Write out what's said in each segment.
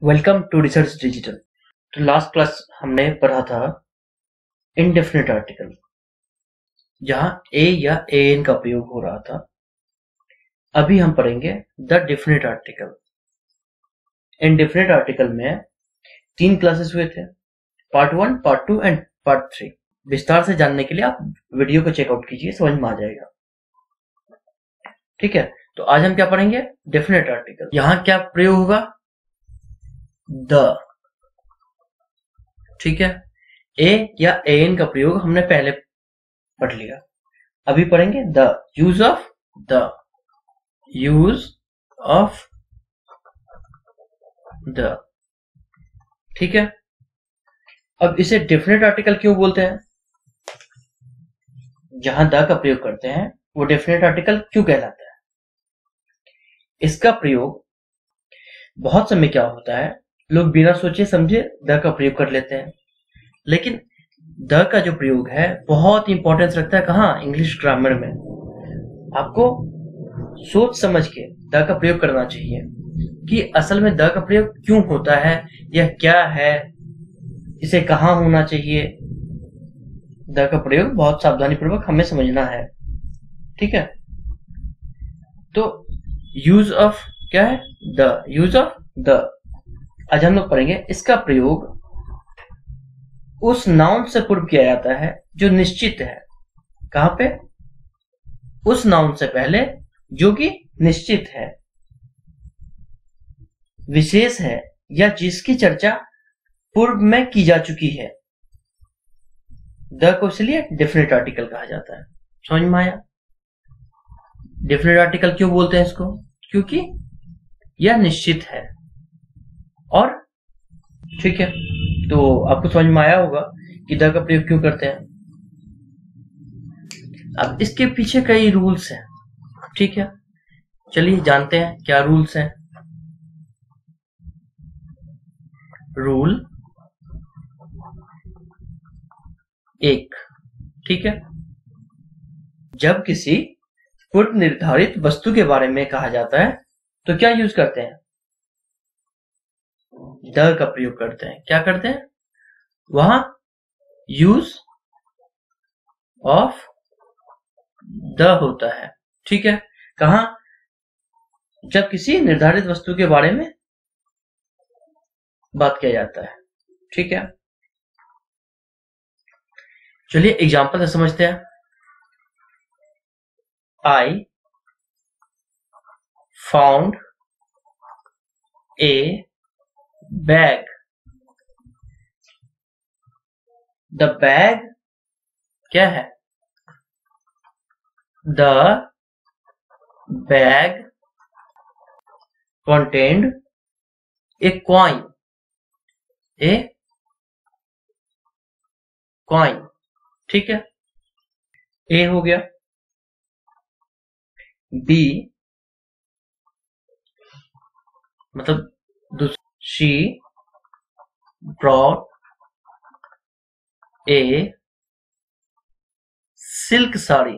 Welcome to research digital. तो last class हमने पढ़ा था इनडेफिनिट आर्टिकल, जहां ए या एन का प्रयोग हो रहा था। अभी हम पढ़ेंगे the definite article. Indefinite article में 3 क्लासेस हुए थे, पार्ट 1, पार्ट 2 एंड पार्ट 3। विस्तार से जानने के लिए आप वीडियो को चेकआउट कीजिए, समझ में आ जाएगा। ठीक है, तो आज हम क्या पढ़ेंगे? Definite article. यहां क्या प्रयोग होगा? द। ठीक है, ए या एन का प्रयोग हमने पहले पढ़ लिया। अभी पढ़ेंगे द यूज ऑफ द। ठीक है, अब इसे डेफिनेट आर्टिकल क्यों बोलते हैं? जहां द का प्रयोग करते हैं वो डेफिनेट आर्टिकल क्यों कहलाता है? इसका प्रयोग बहुत समय क्या होता है, लोग बिना सोचे समझे द का प्रयोग कर लेते हैं, लेकिन द का जो प्रयोग है बहुत इंपॉर्टेंस रखता है। कहाँ? इंग्लिश ग्रामर में। आपको सोच समझ के द का प्रयोग करना चाहिए कि असल में द का प्रयोग क्यों होता है, यह क्या है, इसे कहाँ होना चाहिए। द का प्रयोग बहुत सावधानी पूर्वक हमें समझना है। ठीक है, तो यूज ऑफ क्या है? द। यूज ऑफ द आज हम लोग पढ़ेंगे। इसका प्रयोग उस नाउन से पूर्व किया जाता है जो निश्चित है। कहां पे? उस नाउन से पहले जो कि निश्चित है, विशेष है, या जिसकी चर्चा पूर्व में की जा चुकी है। द को इसलिए डेफिनेट आर्टिकल कहा जाता है। समझ में आया? डेफिनेट आर्टिकल क्यों बोलते हैं इसको? क्योंकि यह निश्चित है। और ठीक है, तो आपको समझ में आया होगा कि द का प्रयोग क्यों करते हैं। अब इसके पीछे कई रूल्स हैं। ठीक है, चलिए जानते हैं क्या रूल्स हैं। रूल 1, ठीक है, जब किसी पूर्व निर्धारित वस्तु के बारे में कहा जाता है तो क्या यूज करते हैं? द का प्रयोग करते हैं। क्या करते हैं? वहां यूज ऑफ द होता है। ठीक है, कहा? जब किसी निर्धारित वस्तु के बारे में बात किया जाता है। ठीक है, चलिए एग्जांपल से समझते हैं। I found a bag. The bag क्या है? The bag contained a coin। ठीक है, ए हो गया। बी मतलब she brought a silk sari.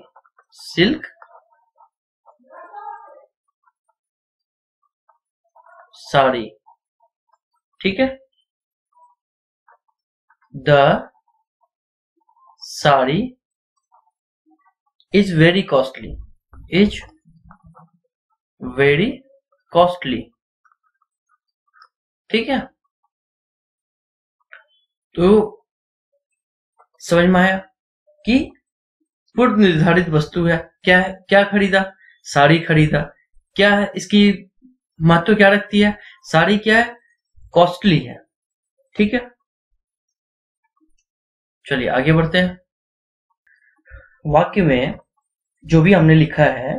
Silk sari. ठीक है, the sari is very costly. Is very costly. ठीक है, तो समझ में आया कि पूर्व निर्धारित वस्तु है। क्या है? क्या खरीदा? साड़ी खरीदा। क्या है इसकी महत्व? क्या रखती है? साड़ी क्या है? कॉस्टली है। ठीक है, चलिए आगे बढ़ते हैं। वाक्य में जो भी हमने लिखा है,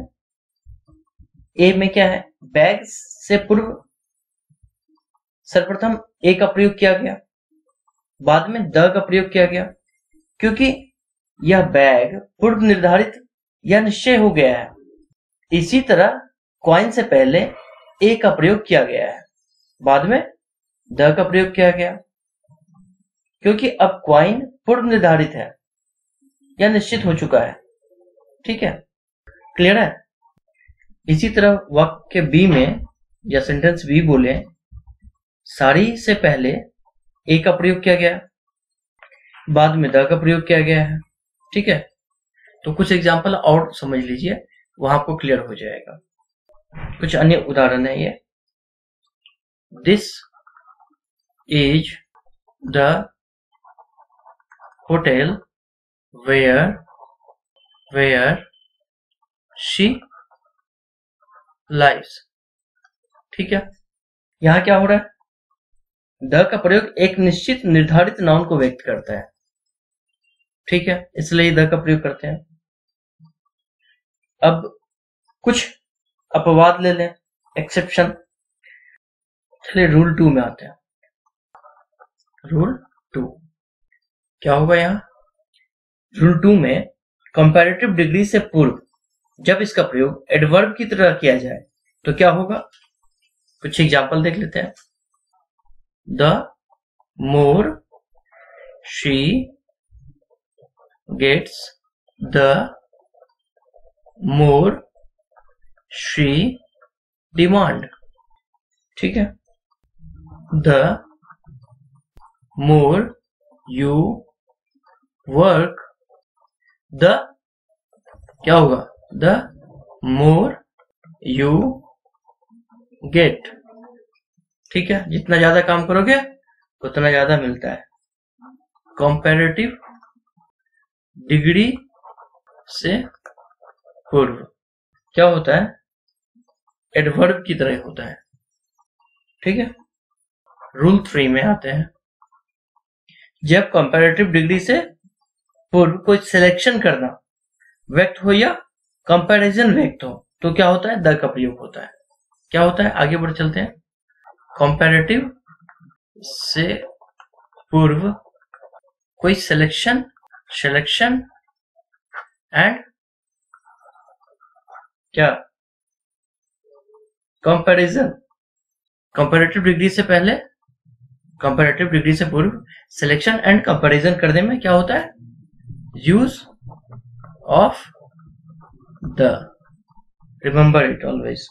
ए में क्या है? बैग से पूर्व सर्वप्रथम ए का प्रयोग किया गया, बाद में द का प्रयोग किया गया, क्योंकि यह बैग पूर्व निर्धारित या निश्चय हो गया है। इसी तरह कॉइन से पहले ए का प्रयोग किया गया है, बाद में द का प्रयोग किया गया, क्योंकि अब कॉइन पूर्व निर्धारित है या निश्चित हो चुका है। ठीक है, क्लियर है? इसी तरह वाक्य बी में या सेंटेंस बी बोले, सारी से पहले ए का प्रयोग किया गया, बाद में द का प्रयोग किया गया है। ठीक है, तो कुछ एग्जाम्पल और समझ लीजिए, वहां आपको क्लियर हो जाएगा। कुछ अन्य उदाहरण है ये। This is the hotel where she lives. ठीक है, यहां क्या हो रहा है, द का प्रयोग एक निश्चित निर्धारित नाउन को व्यक्त करता है। ठीक है, इसलिए द का प्रयोग करते हैं। अब कुछ अपवाद ले लें, एक्सेप्शन। चलिए रूल 2 में आते हैं। रूल 2 क्या होगा यहाँ? रूल 2 में कंपैरेटिव डिग्री से पूर्व जब इसका प्रयोग एडवर्ब की तरह किया जाए तो क्या होगा? कुछ एग्जाम्पल देख लेते हैं। The more she gets, the more she demand. ठीक है, the more you work, the क्या होगा? The more you get. ठीक है, जितना ज्यादा काम करोगे उतना ज्यादा मिलता है। कंपैरेटिव डिग्री से पूर्व क्या होता है? एडवर्ब की तरह होता है। ठीक है, रूल 3 में आते हैं। जब कंपैरेटिव डिग्री से पूर्व कोई सिलेक्शन करना व्यक्त हो या कंपैरिजन व्यक्त हो तो क्या होता है? द का प्रयोग होता है। क्या होता है? आगे बढ़ चलते हैं। कंपैरेटिव से पूर्व कोई सिलेक्शन एंड क्या? कंपैरिजन। कंपैरेटिव डिग्री से पहले, कंपैरेटिव डिग्री से पूर्व सिलेक्शन एंड कंपैरिजन करने में क्या होता है? Use of the. Remember it always.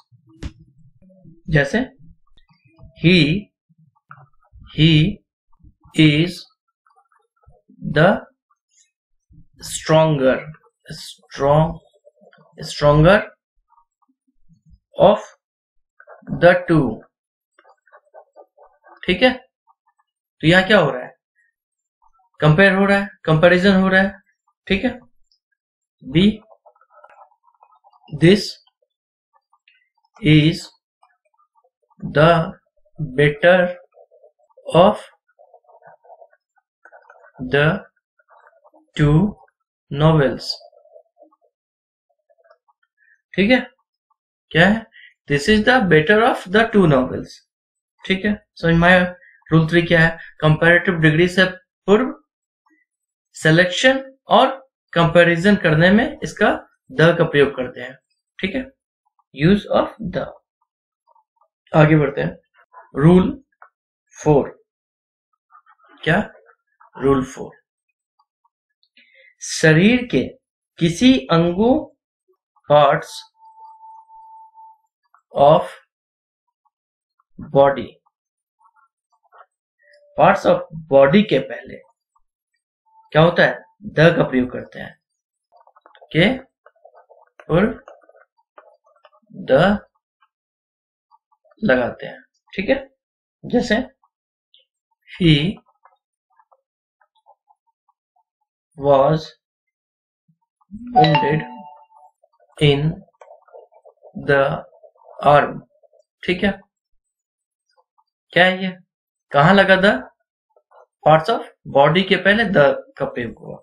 जैसे ही is the stronger of the two. ठीक है, तो यहां क्या हो रहा है? कंपेयर हो रहा है, कंपैरिजन हो रहा है। ठीक है, B this is the better of the two novels. ठीक है, क्या है? This is the better of the two novels. ठीक है, समझ में आया? रूल 3 क्या है? कंपैरेटिव डिग्री से पूर्व सिलेक्शन और कंपैरिजन करने में इसका द का प्रयोग करते हैं। ठीक है, यूज ऑफ द। आगे बढ़ते हैं। रूल 4 क्या? रूल 4 शरीर के किसी अंगों parts of body, parts of body के पहले क्या होता है? द का प्रयोग करते हैं। के और द लगाते हैं। ठीक है, जैसे ही was wounded in the arm। ठीक है, क्या है ये? कहां लगा द? पार्ट्स ऑफ बॉडी के पहले द का प्रयोग हुआ।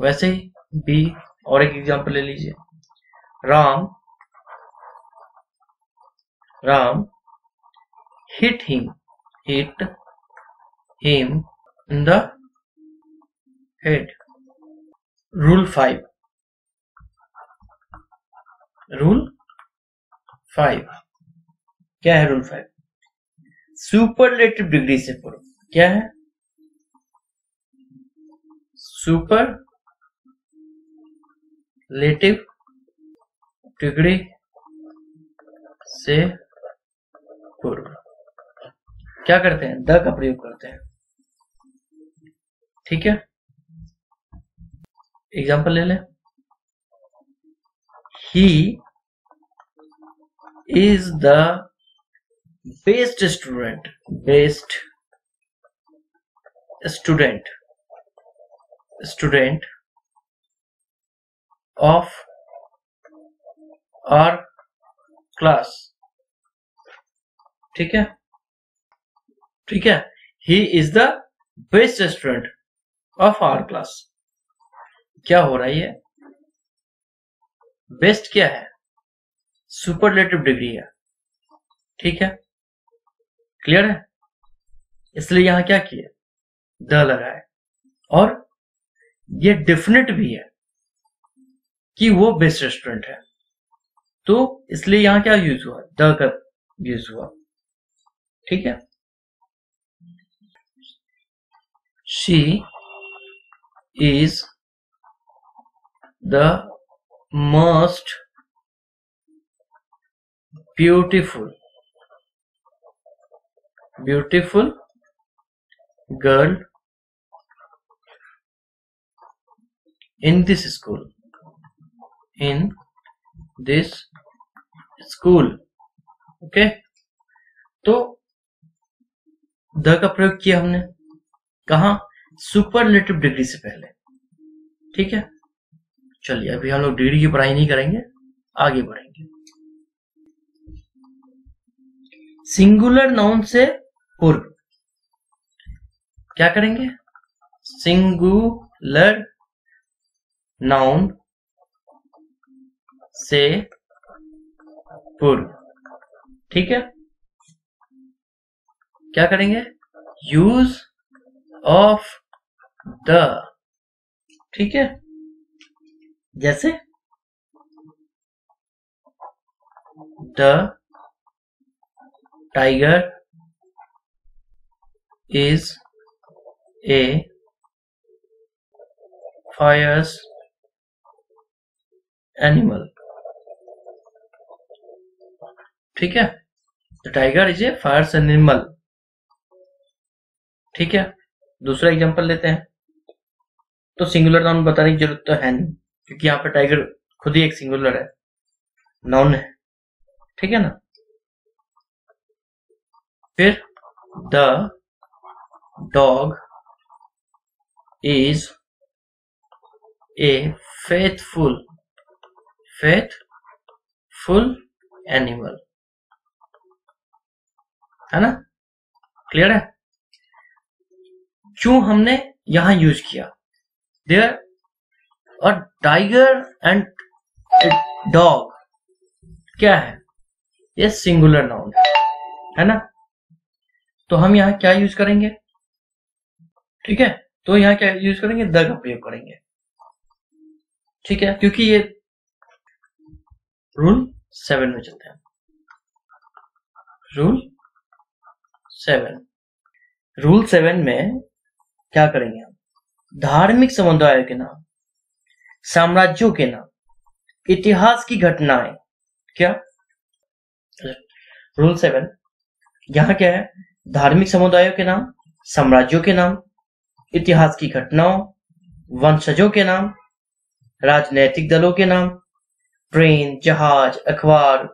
वैसे ही बी और एक एग्जांपल ले लीजिए। Ram hit him in the head। Rule 5 क्या है? रूल 5 सुपरलेटिव डिग्री से पूर्व क्या है? सुपरलेटिव डिग्री से पूर्व। क्या करते हैं, द का प्रयोग करते हैं। ठीक है, एग्जाम्पल ले लें, he is the best student, best student, student of our class. ठीक है, ठीक है, he is the best student of our class. क्या हो रहा है, ये बेस्ट क्या है, सुपरलेटिव डिग्री है। ठीक है, क्लियर है, इसलिए यहां क्या किए, द लगाए, और ये डेफिनेट भी है कि वो बेस्ट स्टूडेंट है, तो इसलिए यहां क्या यूज हुआ, द का यूज हुआ। ठीक है, she is the most beautiful girl in this school, in this school। Okay, तो द का प्रयोग किया हमने कहा, सुपरलेटिव डिग्री से पहले। ठीक है, चलिए अभी हम लोग डिग्री की पढ़ाई नहीं करेंगे, आगे बढ़ेंगे। सिंगुलर नाउन से पूर्व क्या करेंगे, सिंगुलर नाउन से पूर्व। ठीक है, क्या करेंगे, यूज ऑफ द। ठीक है, जैसे the tiger is a fierce animal. ठीक है, the tiger is a fierce animal. ठीक है, दूसरा एग्जांपल लेते हैं। तो सिंगुलर नाउन बताने की जरूरत तो है नहीं, क्योंकि यहाँ पे टाइगर खुद ही एक सिंगुलर है, नाउन है। ठीक है ना, फिर the dog is a faithful animal, है ना, क्लियर है। क्यों हमने यहां यूज किया, there a tiger and a dog क्या है, ये सिंगुलर नाउन है ना, तो हम यहां क्या यूज करेंगे। ठीक है, तो यहां क्या यूज करेंगे, द का प्रयोग करेंगे। ठीक है, क्योंकि ये रूल 7 में चलते हैं। रूल 7 में क्या करेंगे हम, धार्मिक समुदायों के नाम, साम्राज्यों के नाम, इतिहास की घटनाएं। क्या, रूल 7 यहां क्या है, धार्मिक समुदायों के नाम, साम्राज्यों के नाम, इतिहास की घटनाओं, वंशजों के नाम, राजनैतिक दलों के नाम, ट्रेन, जहाज, अखबार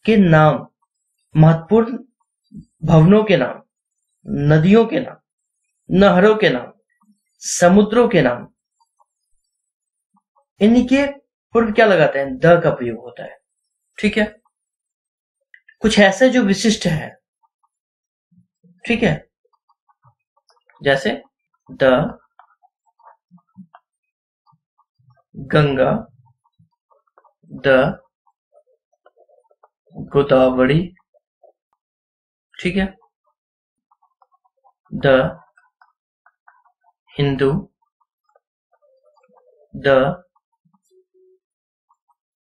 के नाम, महत्वपूर्ण भवनों के नाम, नदियों के नाम, नहरों के नाम, समुद्रों के नाम, इन्हीं के पूर्व क्या लगाते हैं, द का प्रयोग होता है। ठीक है, कुछ ऐसे जो विशिष्ट है। ठीक है, जैसे द गंगा, द गोदावरी। ठीक है, द हिंदू, द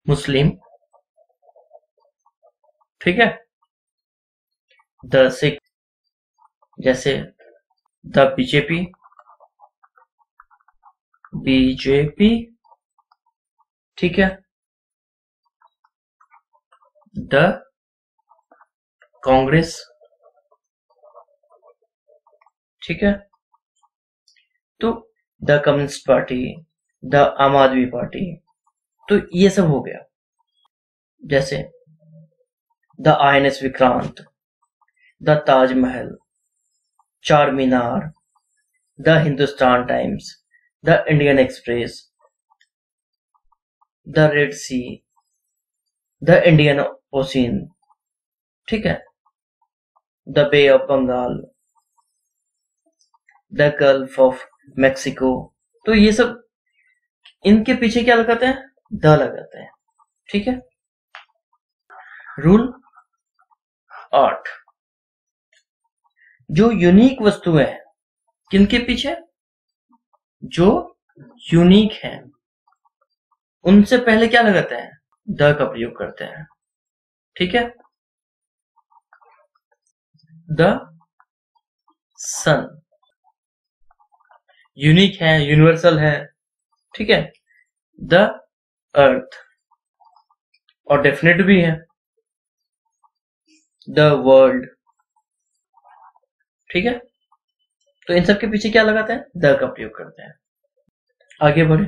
मुस्लिम। ठीक है, द सिख, जैसे द बीजेपी, ठीक है, द कांग्रेस, ठीक है। तो द कम्युनिस्ट पार्टी, द आम आदमी पार्टी, तो ये सब हो गया। जैसे the INS Vikrant, the Taj Mahal, Char Minar, the Hindustan Times, the Indian Express, the Red Sea, the Indian Ocean, ठीक है, the Bay of Bengal, the Gulf of Mexico. तो ये सब इनके पीछे क्या लगाते हैं? द लगाते हैं, ठीक है। रूल 8, जो यूनिक वस्तुएं हैं किनके पीछे? जो यूनिक हैं उनसे पहले क्या लगाते हैं? द का प्रयोग करते हैं, ठीक है। द सन यूनिक है, यूनिवर्सल है, ठीक है। द अर्थ, और डेफिनेट भी है। द वर्ल्ड, ठीक है। तो इन सब के पीछे क्या लगाते हैं? द का प्रयोग करते हैं। आगे बढ़े।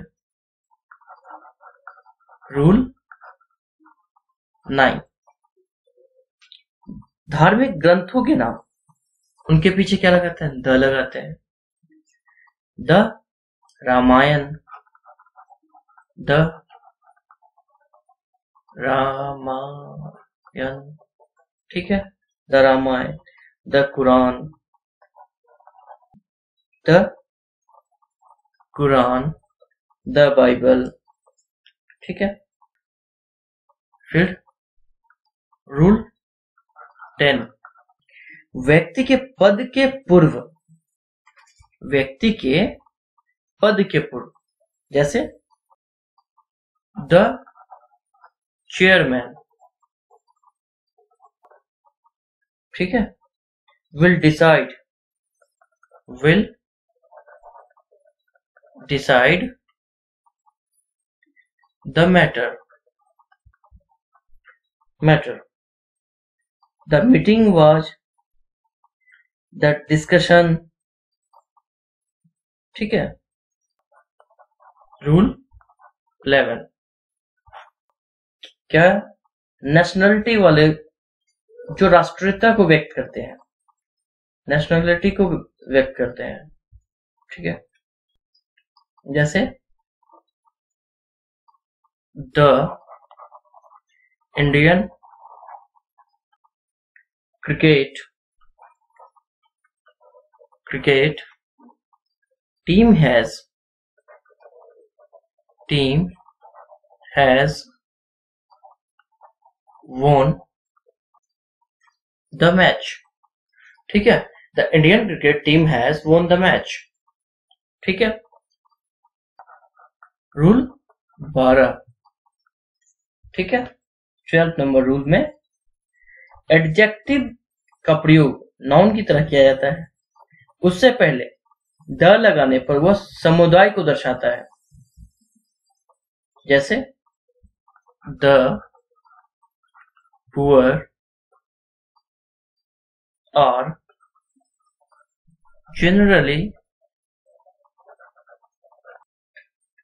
रूल 9, धार्मिक ग्रंथों के नाम, उनके पीछे क्या लगाते हैं? द लगाते हैं। द रामायण, द रामायण, ठीक है। The Ramayana, the Quran, the Quran, the Bible, ठीक है। फिर रूल 10, व्यक्ति के पद के पूर्व, व्यक्ति के पद के पूर्व, जैसे द चेयरमैन, ठीक है। Will decide, will decide the matter, matter, the meeting was, the discussion, ठीक है। रूल 11, क्या नेशनलिटी वाले जो राष्ट्रीयता को व्यक्त करते हैं, नेशनलिटी को व्यक्त करते हैं, ठीक है। जैसे the Indian cricket team has won the match, ठीक है। The Indian cricket team has won the match, ठीक है। रूल 12, ठीक है। 12 नंबर रूल में एडजेक्टिव का प्रयोग नाउन की तरह किया जाता है, उससे पहले द लगाने पर वह समुदाय को दर्शाता है। जैसे the poor are generally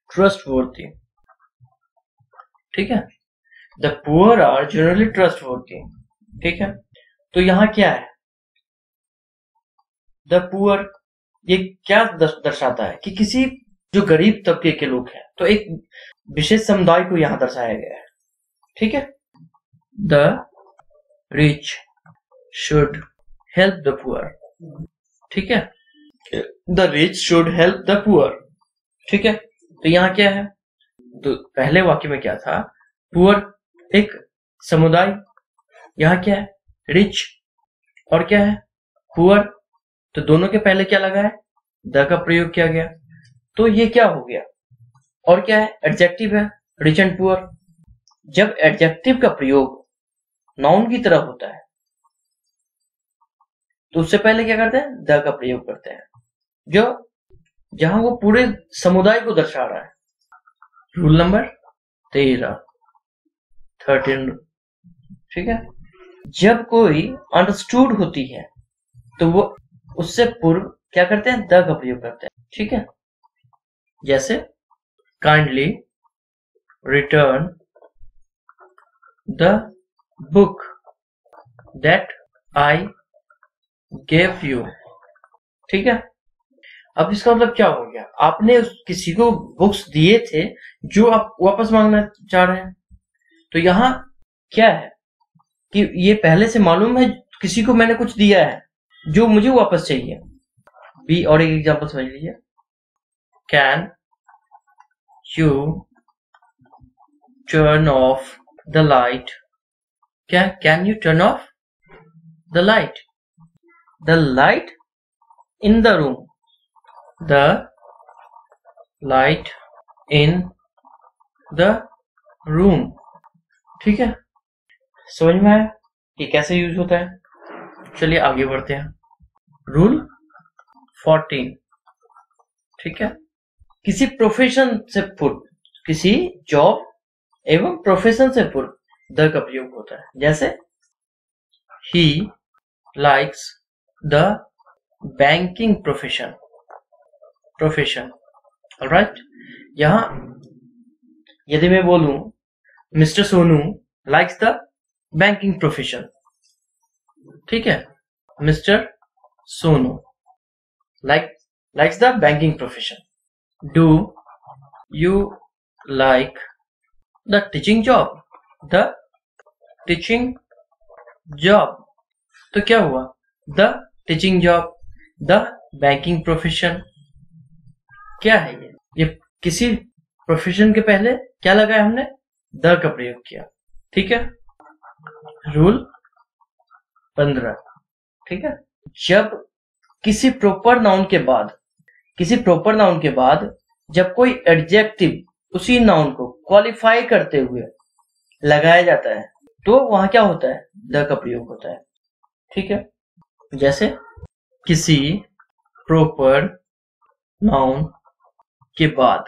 trustworthy, ठीक है। The poor are generally trustworthy, ठीक है। तो यहां क्या है? द पुअर ये क्या दर्शाता है कि किसी जो गरीब तबके के लोग हैं, तो एक विशेष समुदाय को यहां दर्शाया गया है, ठीक है। The rich should help the poor, ठीक है। The rich should help the poor, ठीक है। तो यहां क्या है? तो पहले वाक्य में क्या था? पुअर एक समुदाय, यहां क्या है? रिच, और क्या है? पुअर। तो दोनों के पहले क्या लगा है? द का प्रयोग किया गया। तो ये क्या हो गया? और क्या है? एडजेक्टिव है, रिच एंड पुअर। जब एडजेक्टिव का प्रयोग नाउन की तरह होता है तो उससे पहले क्या करते हैं? द का प्रयोग करते हैं, जो जहां वो पूरे समुदाय को दर्शा रहा है। रूल नंबर 13, ठीक है। जब कोई अंडरस्टूड होती है तो वो उससे पूर्व क्या करते हैं, द का प्रयोग करते हैं। ठीक है, जैसे kindly return the book that I gave you. ठीक है, अब इसका मतलब क्या हो गया, आपने किसी को बुक्स दिए थे जो आप वापस मांगना चाह रहे हैं। तो यहाँ क्या है कि ये पहले से मालूम है किसी को मैंने कुछ दिया है जो मुझे वापस चाहिए। बी और एक एग्जांपल समझ लीजिए, can you turn off the light. क्या, can you turn off the light, the light in the room, the light in the room. ठीक है, समझ में आया कि कैसे यूज होता है। चलिए आगे बढ़ते हैं। रूल 14। ठीक है, किसी प्रोफेशन से पूर्व, किसी जॉब एवं प्रोफेशन से पूर्व द का प्रयोग होता है। जैसे he likes the banking profession, alright. यहां यदि मैं बोलूं mister Sonu likes the banking profession, ठीक है, mister Sonu likes the banking profession. Do you like the teaching job? The teaching job. तो क्या हुआ, the teaching job, the banking profession। क्या है ये किसी प्रोफेशन के पहले क्या लगाया हमने, द का प्रयोग किया। ठीक है, रूल 15। ठीक है, जब किसी प्रॉपर नाउन के बाद जब कोई एडजेक्टिव उसी नाउन को क्वालिफाई करते हुए लगाया जाता है तो वहां क्या होता है, द का प्रयोग होता है। ठीक है, जैसे किसी प्रॉपर नाउन के बाद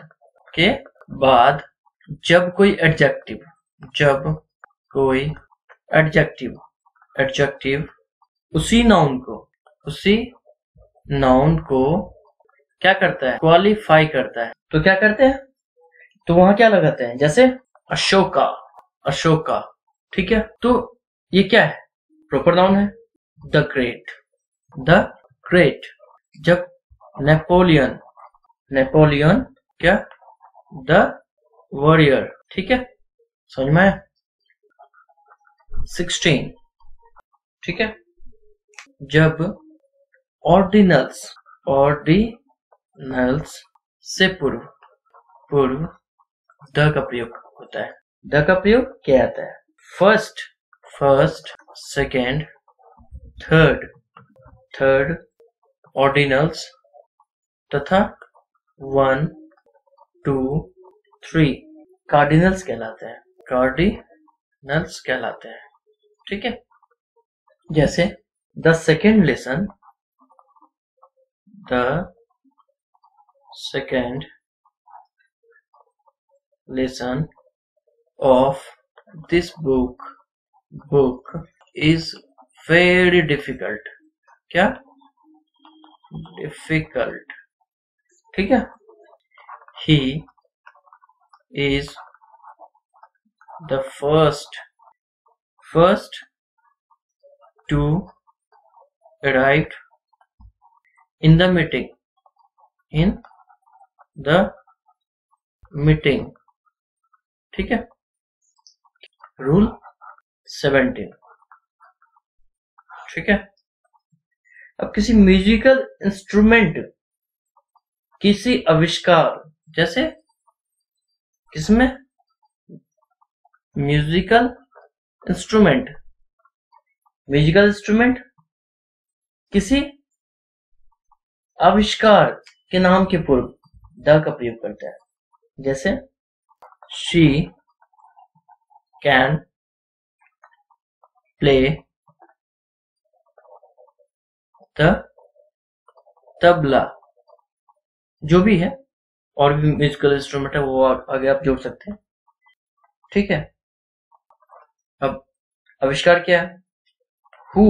जब कोई एडजेक्टिव उसी नाउन को क्या करता है, क्वालिफाई करता है, तो क्या करते हैं, तो वहां क्या लगाते हैं, जैसे अशोका। ठीक है, तो ये क्या है, प्रॉपर नाउन है, द ग्रेट। जब नेपोलियन क्या, द वॉरियर। ठीक है, समझ में आया। 16। ठीक है, जब ऑर्डिनल्स से पूर्व द का प्रयोग होता है। द का प्रयोग क्या आता है, फर्स्ट, सेकेंड, थर्ड ऑर्डिनल्स तथा 1, 2, 3 कार्डिनल्स कहलाते हैं। ठीक है, जैसे the second lesson of this book is very difficult। क्या, डिफिकल्ट। ठीक है, he is the first to arrive in the meeting। ठीक है, रूल 17। ठीक है, अब किसी म्यूजिकल इंस्ट्रूमेंट, किसी आविष्कार, जैसे किसमें, म्यूजिकल इंस्ट्रूमेंट किसी आविष्कार के नाम के पूर्व द का प्रयोग करता है। जैसे she can play the tabla. जो भी है, और भी म्यूजिकल इंस्ट्रूमेंट है वो आगे आप जोड़ सकते हैं। ठीक है, अब आविष्कार क्या है, who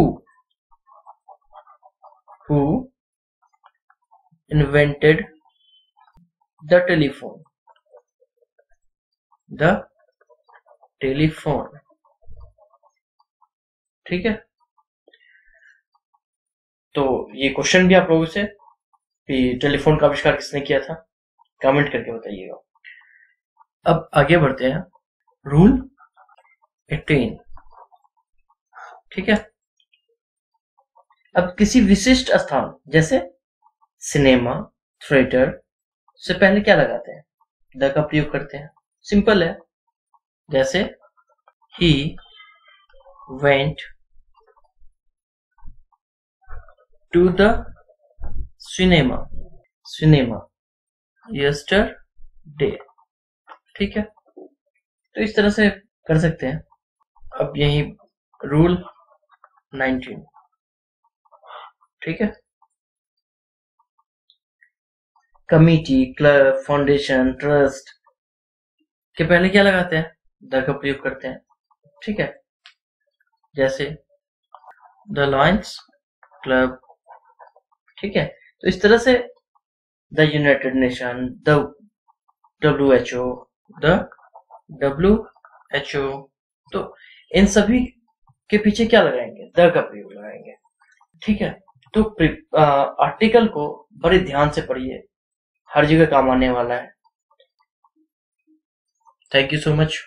invented the telephone, the telephone. ठीक है, तो ये क्वेश्चन भी आप लोगों से कि टेलीफोन का आविष्कार किसने किया था, कमेंट करके बताइएगा। अब आगे बढ़ते हैं, रूल 18। ठीक है, अब किसी विशिष्ट स्थान जैसे सिनेमा, थिएटर से पहले क्या लगाते हैं, द का प्रयोग करते हैं। सिंपल है, जैसे he went to the cinema, cinema yesterday. ठीक है, तो इस तरह से कर सकते हैं। अब यही रूल 19। ठीक है, कमिटी, क्लब, फाउंडेशन, ट्रस्ट के पहले क्या लगाते हैं, द का प्रयोग करते हैं। ठीक है, जैसे द लायंस क्लब। ठीक है, तो इस तरह से the United nation, the WHO, the WHO, तो इन सभी के पीछे क्या लगाएंगे, द का प्रयोग लगाएंगे। ठीक है, तो आर्टिकल को बड़े ध्यान से पढ़िए, हर जगह काम आने वाला है। Thank you so much.